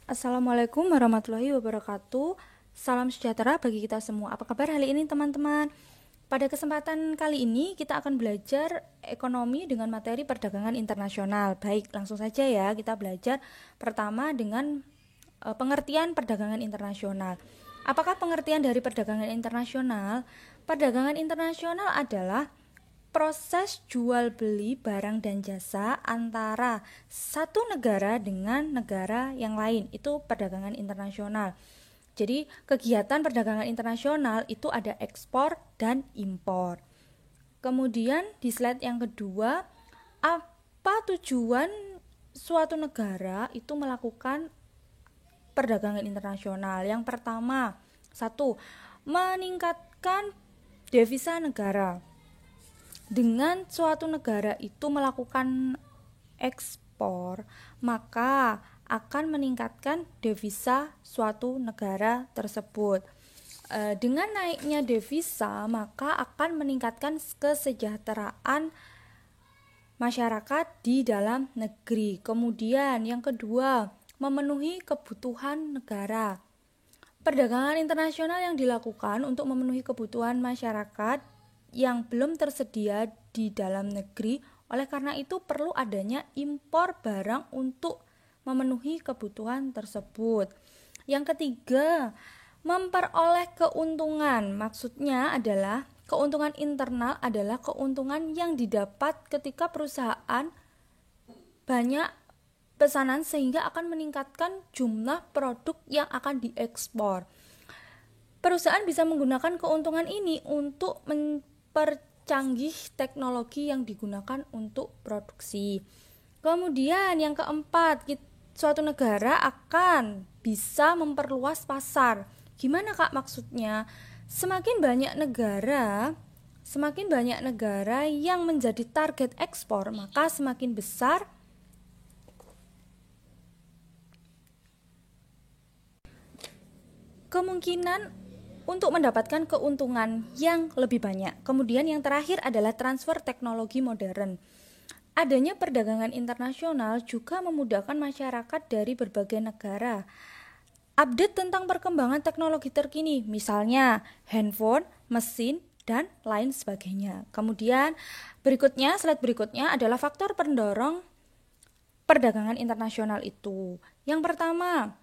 Assalamualaikum warahmatullahi wabarakatuh. Salam sejahtera bagi kita semua. Apa kabar hari ini teman-teman? Pada kesempatan kali ini kita akan belajar ekonomi dengan materi perdagangan internasional. Baik, langsung saja ya kita belajar pertama dengan pengertian perdagangan internasional. Apakah pengertian dari perdagangan internasional? Perdagangan internasional adalah proses jual beli barang dan jasa antara satu negara dengan negara yang lain. Itu perdagangan internasional. Jadi kegiatan perdagangan internasional itu ada ekspor dan impor. Kemudian di slide yang kedua, apa tujuan suatu negara itu melakukan perdagangan internasional? Yang pertama, satu, meningkatkan devisa negara. Dengan suatu negara itu melakukan ekspor, maka akan meningkatkan devisa suatu negara tersebut. Dengan naiknya devisa, maka akan meningkatkan kesejahteraan masyarakat di dalam negeri. Kemudian yang kedua, memenuhi kebutuhan negara. Perdagangan internasional yang dilakukan untuk memenuhi kebutuhan masyarakat yang belum tersedia di dalam negeri. Oleh karena itu perlu adanya impor barang untuk memenuhi kebutuhan tersebut. Yang ketiga, memperoleh keuntungan. Maksudnya adalah keuntungan internal adalah keuntungan yang didapat ketika perusahaan banyak pesanan sehingga akan meningkatkan jumlah produk yang akan diekspor. Perusahaan bisa menggunakan keuntungan ini untuk mempercanggih teknologi yang digunakan untuk produksi. Kemudian yang keempat, suatu negara akan bisa memperluas pasar. Gimana Kak maksudnya? Semakin banyak negara yang menjadi target ekspor, maka semakin besar kemungkinan untuk mendapatkan keuntungan yang lebih banyak. Kemudian yang terakhir adalah transfer teknologi modern. Adanya perdagangan internasional juga memudahkan masyarakat dari berbagai negara. Update tentang perkembangan teknologi terkini, misalnya handphone, mesin, dan lain sebagainya. Kemudian slide berikutnya adalah faktor pendorong perdagangan internasional itu. Yang pertama,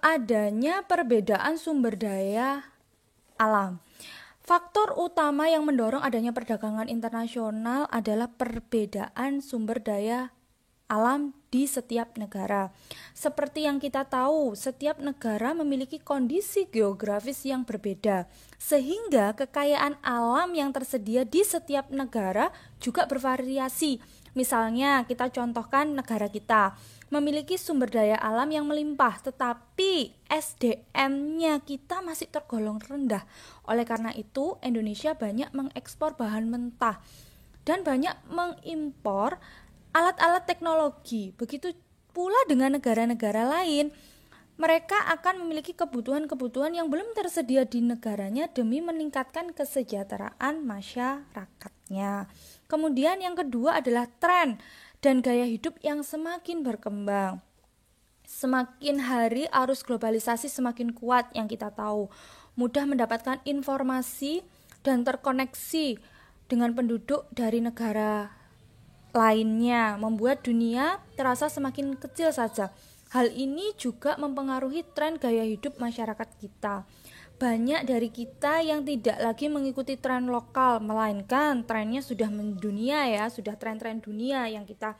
adanya perbedaan sumber daya alam. Faktor utama yang mendorong adanya perdagangan internasional adalah perbedaan sumber daya alam di setiap negara. Seperti yang kita tahu, setiap negara memiliki kondisi geografis yang berbeda, sehingga kekayaan alam yang tersedia di setiap negara juga bervariasi. Misalnya, kita contohkan negara kita memiliki sumber daya alam yang melimpah, tetapi SDM-nya kita masih tergolong rendah. Oleh karena itu, Indonesia banyak mengekspor bahan mentah dan banyak mengimpor alat-alat teknologi. Begitu pula dengan negara-negara lain. Mereka akan memiliki kebutuhan-kebutuhan yang belum tersedia di negaranya demi meningkatkan kesejahteraan masyarakatnya. Kemudian yang kedua adalah tren dan gaya hidup yang semakin berkembang. Semakin hari arus globalisasi semakin kuat yang kita tahu. Mudah mendapatkan informasi dan terkoneksi dengan penduduk dari negara lainnya, membuat dunia terasa semakin kecil saja. Hal ini juga mempengaruhi tren gaya hidup masyarakat kita. Banyak dari kita yang tidak lagi mengikuti tren lokal, melainkan trennya sudah mendunia ya, sudah tren-tren dunia yang kita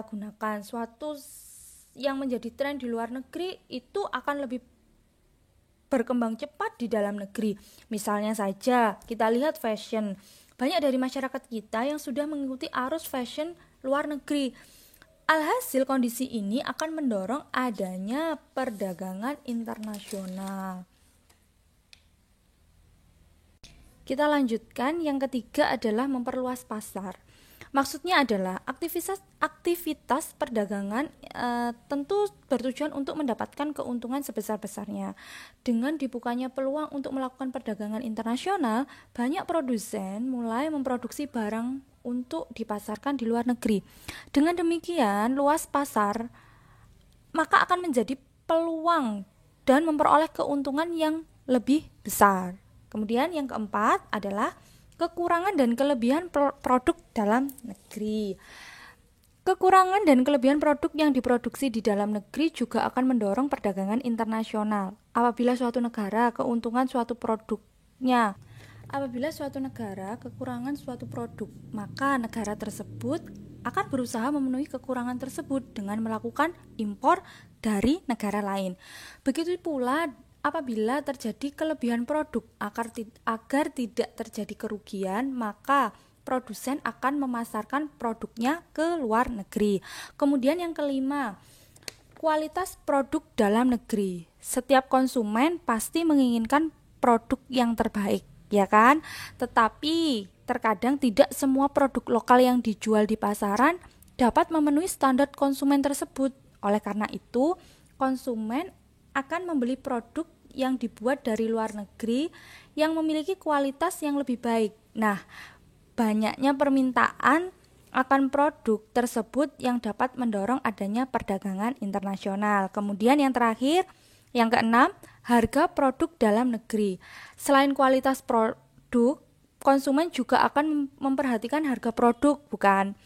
gunakan. Suatu yang menjadi tren di luar negeri itu akan lebih berkembang cepat di dalam negeri. Misalnya saja kita lihat fashion. Banyak dari masyarakat kita yang sudah mengikuti arus fashion luar negeri. Alhasil kondisi ini akan mendorong adanya perdagangan internasional. Kita lanjutkan, yang ketiga adalah memperluas pasar. Maksudnya adalah aktivitas perdagangan tentu bertujuan untuk mendapatkan keuntungan sebesar-besarnya. Dengan dibukanya peluang untuk melakukan perdagangan internasional, banyak produsen mulai memproduksi barang untuk dipasarkan di luar negeri. Dengan demikian, luas pasar maka akan menjadi peluang dan memperoleh keuntungan yang lebih besar. Kemudian yang keempat adalah kekurangan dan kelebihan produk dalam negeri. Kekurangan dan kelebihan produk yang diproduksi di dalam negeri juga akan mendorong perdagangan internasional. Apabila suatu negara keuntungan suatu produknya, apabila suatu negara kekurangan suatu produk, maka negara tersebut akan berusaha memenuhi kekurangan tersebut dengan melakukan impor dari negara lain. Begitu pula apabila terjadi kelebihan produk, agar tidak terjadi kerugian, maka produsen akan memasarkan produknya ke luar negeri. Kemudian yang kelima, kualitas produk dalam negeri. Setiap konsumen pasti menginginkan produk yang terbaik, ya kan? Tetapi terkadang tidak semua produk lokal yang dijual di pasaran dapat memenuhi standar konsumen tersebut. Oleh karena itu, konsumen akan membeli produk yang dibuat dari luar negeri yang memiliki kualitas yang lebih baik. Nah, banyaknya permintaan akan produk tersebut yang dapat mendorong adanya perdagangan internasional. Kemudian yang terakhir, yang keenam, harga produk dalam negeri. Selain kualitas produk, konsumen juga akan memperhatikan harga produk, bukan?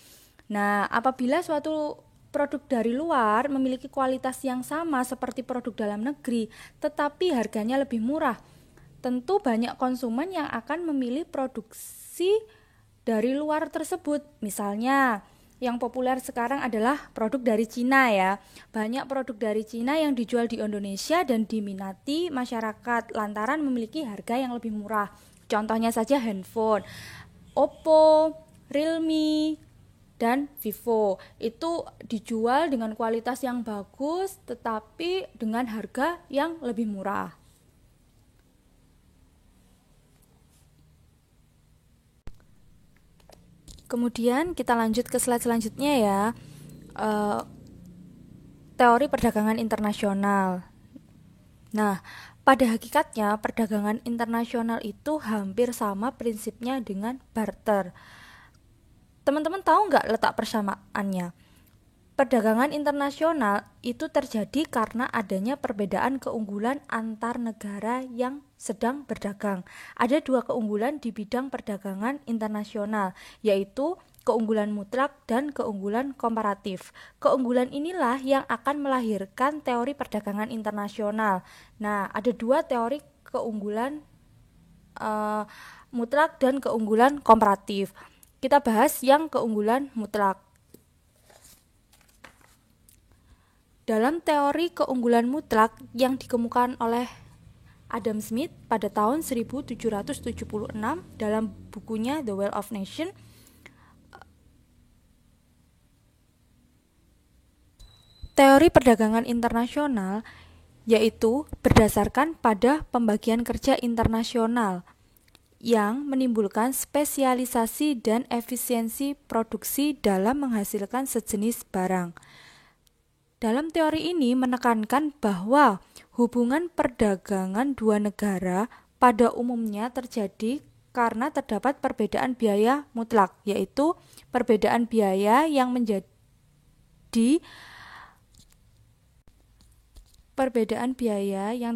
Nah, apabila suatu produk dari luar memiliki kualitas yang sama seperti produk dalam negeri, tetapi harganya lebih murah, tentu banyak konsumen yang akan memilih produksi dari luar tersebut. Misalnya, yang populer sekarang adalah produk dari Cina ya. Banyak produk dari Cina yang dijual di Indonesia dan diminati masyarakat lantaran memiliki harga yang lebih murah. Contohnya saja handphone, Oppo, Realme, dan Vivo. Itu dijual dengan kualitas yang bagus tetapi dengan harga yang lebih murah. Kemudian kita lanjut ke slide selanjutnya ya. Teori perdagangan internasional. Nah, pada hakikatnya perdagangan internasional itu hampir sama prinsipnya dengan barter. Teman-teman tahu nggak letak persamaannya? Perdagangan internasional itu terjadi karena adanya perbedaan keunggulan antar negara yang sedang berdagang. Ada dua keunggulan di bidang perdagangan internasional, yaitu keunggulan mutlak dan keunggulan komparatif. Keunggulan inilah yang akan melahirkan teori perdagangan internasional. Nah, ada dua teori keunggulan mutlak dan keunggulan komparatif. Kita bahas yang keunggulan mutlak. Dalam teori keunggulan mutlak yang dikemukakan oleh Adam Smith pada tahun 1776 dalam bukunya The Wealth of Nations, teori perdagangan internasional yaitu berdasarkan pada pembagian kerja internasional yang menimbulkan spesialisasi dan efisiensi produksi dalam menghasilkan sejenis barang. Dalam teori ini menekankan bahwa hubungan perdagangan dua negara pada umumnya terjadi karena terdapat perbedaan biaya mutlak, yaitu perbedaan biaya yang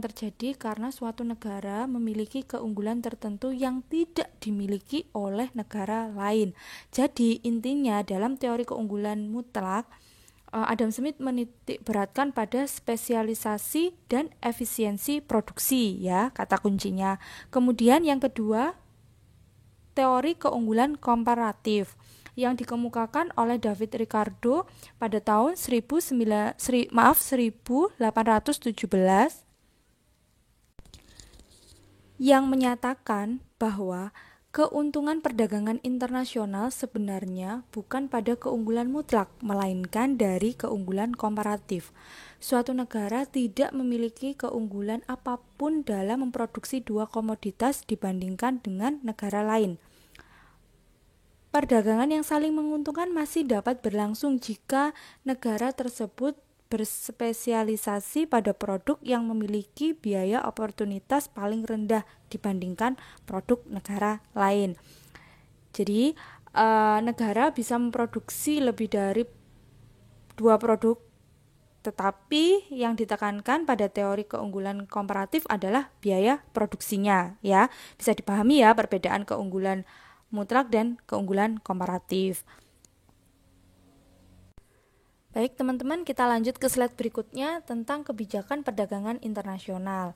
terjadi karena suatu negara memiliki keunggulan tertentu yang tidak dimiliki oleh negara lain. Jadi intinya dalam teori keunggulan mutlak, Adam Smith menitikberatkan pada spesialisasi dan efisiensi produksi ya, kata kuncinya. Kemudian yang kedua, teori keunggulan komparatif yang dikemukakan oleh David Ricardo pada tahun 1817 yang menyatakan bahwa keuntungan perdagangan internasional sebenarnya bukan pada keunggulan mutlak, melainkan dari keunggulan komparatif. Suatu negara tidak memiliki keunggulan apapun dalam memproduksi dua komoditas dibandingkan dengan negara lain. Perdagangan yang saling menguntungkan masih dapat berlangsung jika negara tersebut berspesialisasi pada produk yang memiliki biaya oportunitas paling rendah dibandingkan produk negara lain. Jadi negara bisa memproduksi lebih dari dua produk Tetapi yang ditekankan pada teori keunggulan komparatif adalah biaya produksinya, ya. Bisa dipahami ya perbedaan keunggulan mutlak dan keunggulan komparatif. Baik teman-teman, kita lanjut ke slide berikutnya tentang kebijakan perdagangan internasional.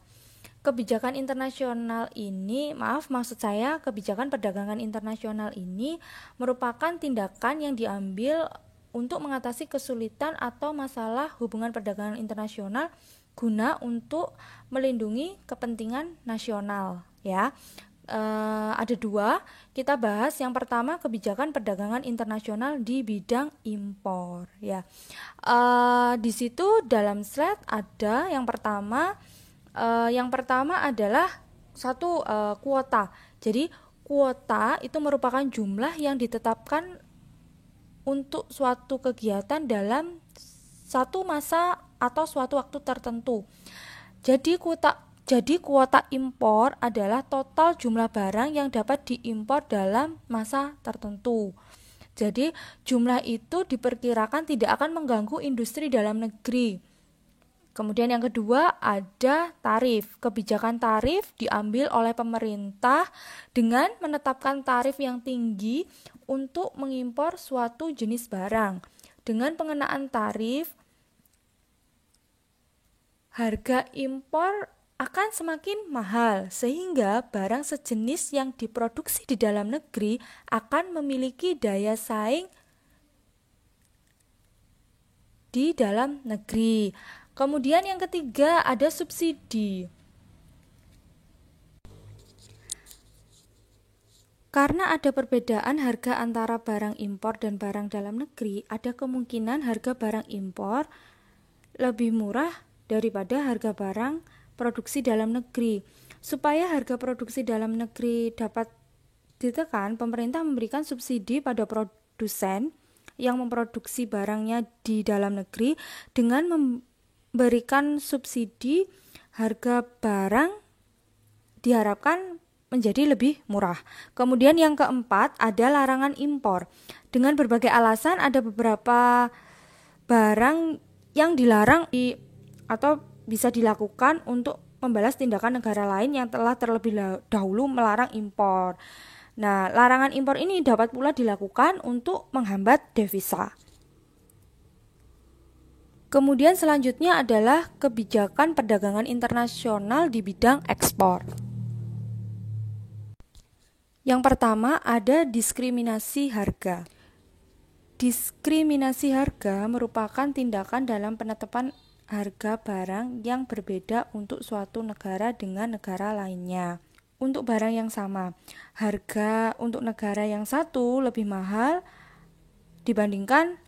Kebijakan internasional ini, maksud saya kebijakan perdagangan internasional ini merupakan tindakan yang diambil untuk mengatasi kesulitan atau masalah hubungan perdagangan internasional guna untuk melindungi kepentingan nasional, ya. Ada dua, kita bahas yang pertama kebijakan perdagangan internasional di bidang impor, ya. Di situ dalam slide ada yang pertama adalah satu kuota. Jadi kuota itu merupakan jumlah yang ditetapkan untuk suatu kegiatan dalam satu masa atau suatu waktu tertentu. Jadi kuota impor adalah total jumlah barang yang dapat diimpor dalam masa tertentu. Jadi jumlah itu diperkirakan tidak akan mengganggu industri dalam negeri. Kemudian yang kedua ada tarif. Kebijakan tarif diambil oleh pemerintah dengan menetapkan tarif yang tinggi untuk mengimpor suatu jenis barang. Dengan pengenaan tarif, harga impor akan semakin mahal sehingga barang sejenis yang diproduksi di dalam negeri akan memiliki daya saing di dalam negeri. Kemudian yang ketiga ada subsidi. Karena ada perbedaan harga antara barang impor dan barang dalam negeri, ada kemungkinan harga barang impor lebih murah daripada harga barang produksi dalam negeri. Supaya harga produksi dalam negeri dapat ditekan, pemerintah memberikan subsidi pada produsen yang memproduksi barangnya di dalam negeri dengan memberikan subsidi harga barang diharapkan menjadi lebih murah. Kemudian yang keempat ada larangan impor. Dengan berbagai alasan ada beberapa barang yang dilarang atau bisa dilakukan untuk membalas tindakan negara lain yang telah terlebih dahulu melarang impor. Nah, larangan impor ini dapat pula dilakukan untuk menghambat devisa. Kemudian selanjutnya adalah kebijakan perdagangan internasional di bidang ekspor. Yang pertama ada diskriminasi harga. Diskriminasi harga merupakan tindakan dalam penetapan harga barang yang berbeda untuk suatu negara dengan negara lainnya. Untuk barang yang sama, harga untuk negara yang satu lebih mahal dibandingkan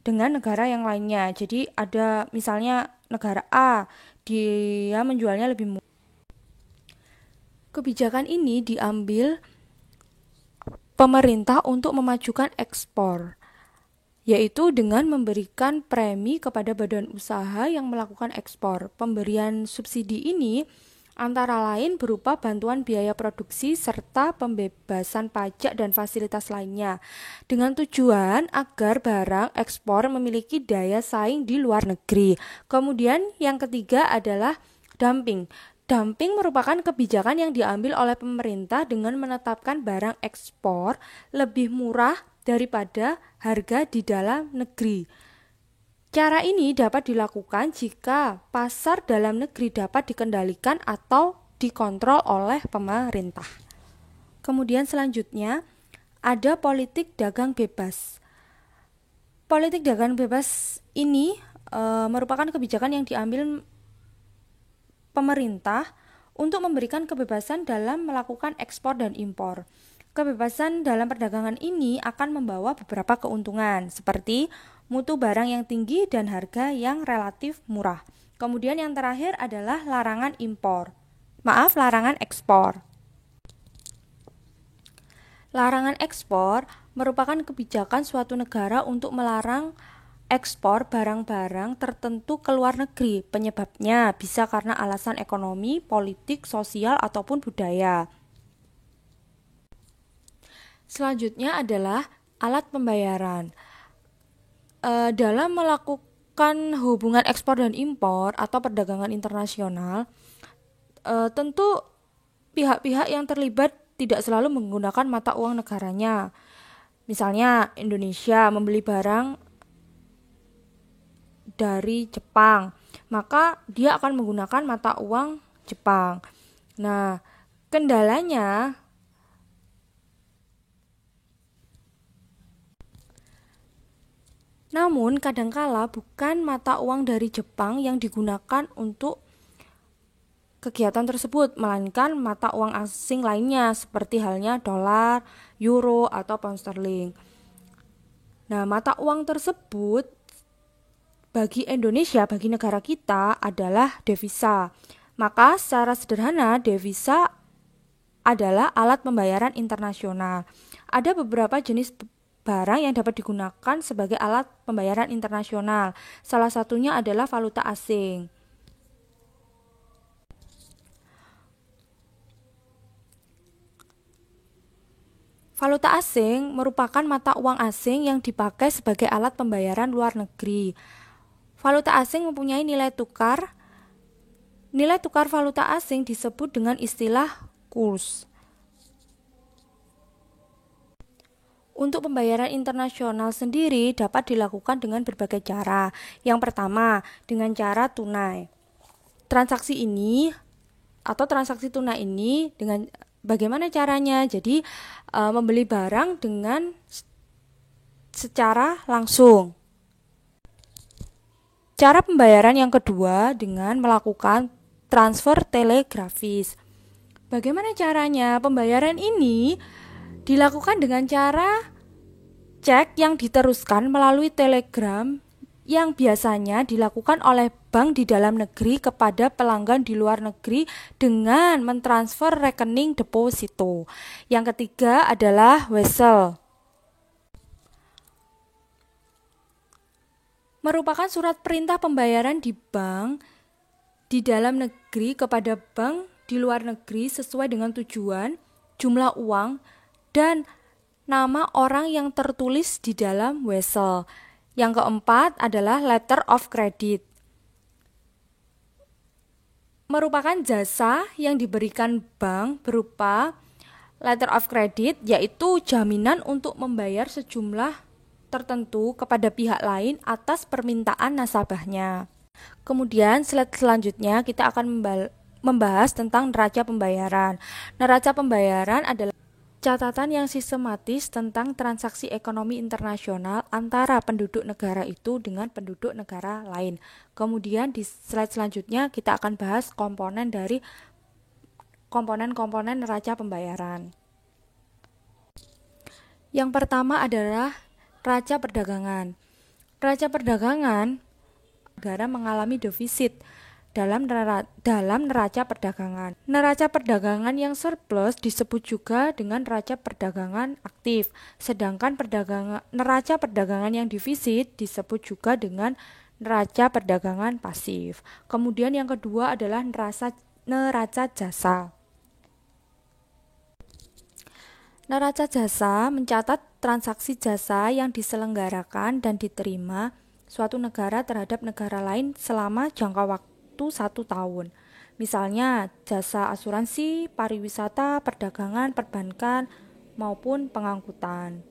dengan negara yang lainnya. Jadi ada misalnya negara A, dia menjualnya lebih murah. Kebijakan ini diambil pemerintah untuk memajukan ekspor, yaitu dengan memberikan premi kepada badan usaha yang melakukan ekspor. Pemberian subsidi ini antara lain berupa bantuan biaya produksi serta pembebasan pajak dan fasilitas lainnya, dengan tujuan agar barang ekspor memiliki daya saing di luar negeri. Kemudian yang ketiga adalah dumping. Dumping merupakan kebijakan yang diambil oleh pemerintah dengan menetapkan barang ekspor lebih murah daripada harga di dalam negeri. Cara ini dapat dilakukan jika pasar dalam negeri dapat dikendalikan atau dikontrol oleh pemerintah. Kemudian selanjutnya ada politik dagang bebas. Politik dagang bebas ini merupakan kebijakan yang diambil pemerintah untuk memberikan kebebasan dalam melakukan ekspor dan impor. Kebebasan dalam perdagangan ini akan membawa beberapa keuntungan seperti mutu barang yang tinggi dan harga yang relatif murah. Kemudian yang terakhir adalah larangan ekspor. Larangan ekspor merupakan kebijakan suatu negara untuk melarang ekspor barang-barang tertentu ke luar negeri. Penyebabnya bisa karena alasan ekonomi, politik, sosial, ataupun budaya. Selanjutnya adalah alat pembayaran. dalam melakukan hubungan ekspor dan impor atau perdagangan internasional, tentu pihak-pihak yang terlibat tidak selalu menggunakan mata uang negaranya. Misalnya Indonesia membeli barang dari Jepang, maka dia akan menggunakan mata uang Jepang. Nah, kendalanya namun kadangkala bukan mata uang dari Jepang yang digunakan untuk kegiatan tersebut, melainkan mata uang asing lainnya seperti halnya dolar, euro, atau pound sterling. Nah, mata uang tersebut bagi Indonesia, bagi negara kita adalah devisa. Maka secara sederhana devisa adalah alat pembayaran internasional. Ada beberapa jenis barang yang dapat digunakan sebagai alat pembayaran internasional. Salah satunya adalah valuta asing. Valuta asing merupakan mata uang asing yang dipakai sebagai alat pembayaran luar negeri. Valuta asing mempunyai nilai tukar. Nilai tukar valuta asing disebut dengan istilah kurs. Untuk pembayaran internasional sendiri dapat dilakukan dengan berbagai cara. Yang pertama, dengan cara tunai. Transaksi tunai ini dengan bagaimana caranya? Jadi, membeli barang dengan secara langsung. Cara pembayaran yang kedua dengan melakukan transfer telegrafis. Bagaimana caranya? Pembayaran ini dilakukan dengan cara cek yang diteruskan melalui telegram yang biasanya dilakukan oleh bank di dalam negeri kepada pelanggan di luar negeri dengan mentransfer rekening deposito. Yang ketiga adalah wesel. Merupakan surat perintah pembayaran di bank di dalam negeri kepada bank di luar negeri sesuai dengan tujuan, jumlah uang, dan nama orang yang tertulis di dalam wesel. Yang keempat adalah letter of credit. Merupakan jasa yang diberikan bank berupa letter of credit, yaitu jaminan untuk membayar sejumlah tertentu kepada pihak lain atas permintaan nasabahnya. Kemudian slide selanjutnya kita akan membahas tentang neraca pembayaran. Neraca pembayaran adalah catatan yang sistematis tentang transaksi ekonomi internasional antara penduduk negara itu dengan penduduk negara lain. Kemudian di slide selanjutnya kita akan bahas komponen neraca pembayaran. Yang pertama adalah neraca perdagangan. Neraca perdagangan negara mengalami defisit dalam neraca perdagangan. Neraca perdagangan yang surplus disebut juga dengan neraca perdagangan aktif, sedangkan neraca perdagangan yang defisit disebut juga dengan neraca perdagangan pasif. Kemudian yang kedua adalah neraca jasa. Neraca jasa mencatat transaksi jasa yang diselenggarakan dan diterima suatu negara terhadap negara lain selama jangka waktu 1 tahun. Misalnya jasa asuransi, pariwisata, perdagangan, perbankan, maupun pengangkutan.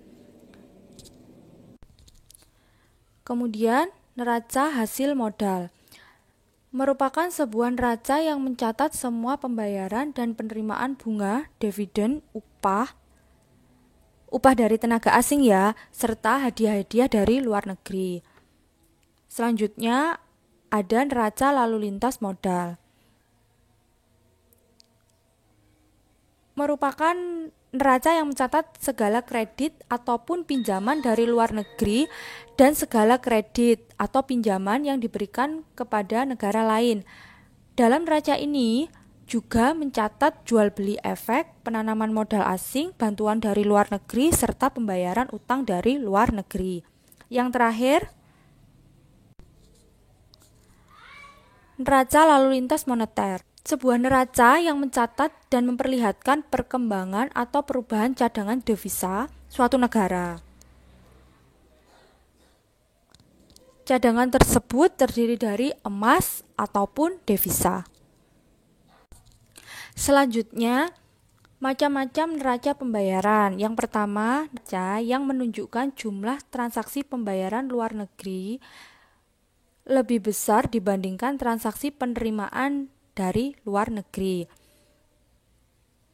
Kemudian neraca hasil modal merupakan sebuah neraca yang mencatat semua pembayaran dan penerimaan bunga, dividen, upah dari tenaga asing ya, serta hadiah-hadiah dari luar negeri. Selanjutnya ada neraca lalu lintas modal. Merupakan neraca yang mencatat segala kredit ataupun pinjaman dari luar negeri dan segala kredit atau pinjaman yang diberikan kepada negara lain. Dalam neraca ini juga mencatat jual beli efek, penanaman modal asing, bantuan dari luar negeri, serta pembayaran utang dari luar negeri. Yang terakhir, neraca lalu lintas moneter. Sebuah neraca yang mencatat dan memperlihatkan perkembangan atau perubahan cadangan devisa suatu negara. Cadangan tersebut terdiri dari emas ataupun devisa. Selanjutnya, macam-macam neraca pembayaran. Yang pertama, neraca yang menunjukkan jumlah transaksi pembayaran luar negeri lebih besar dibandingkan transaksi penerimaan dari luar negeri.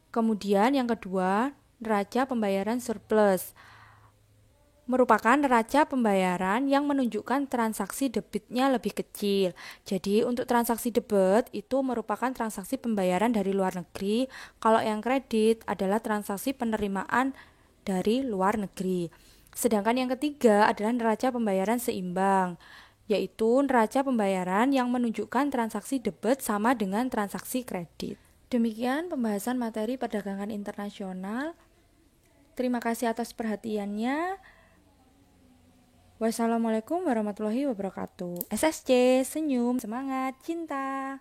Kemudian yang kedua, neraca pembayaran surplus merupakan neraca pembayaran yang menunjukkan transaksi debitnya lebih kecil. Jadi untuk transaksi debit itu merupakan transaksi pembayaran dari luar negeri. Kalau yang kredit adalah transaksi penerimaan dari luar negeri. Sedangkan yang ketiga adalah neraca pembayaran seimbang, yaitu neraca pembayaran yang menunjukkan transaksi debit sama dengan transaksi kredit. Demikian pembahasan materi perdagangan internasional. Terima kasih atas perhatiannya. Wassalamualaikum warahmatullahi wabarakatuh. SSC, senyum, semangat, cinta.